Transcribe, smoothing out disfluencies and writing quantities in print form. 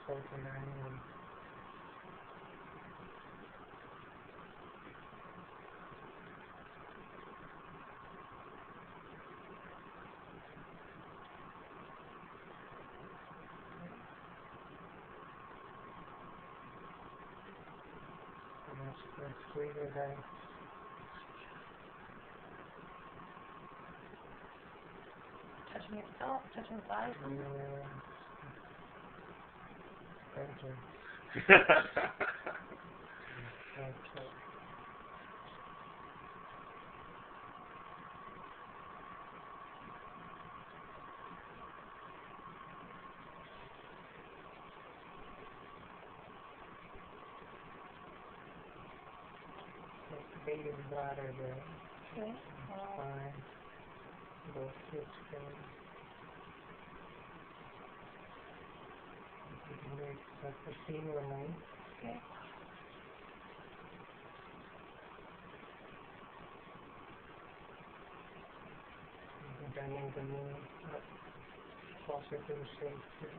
49. Let's squeeze it out. Touching yourself, touching the side. Thank you. Thank you. Baby bladder there. Okay. Fine. Both hips go. That's the femur length. Okay. Bending the knee up closer to the shape too.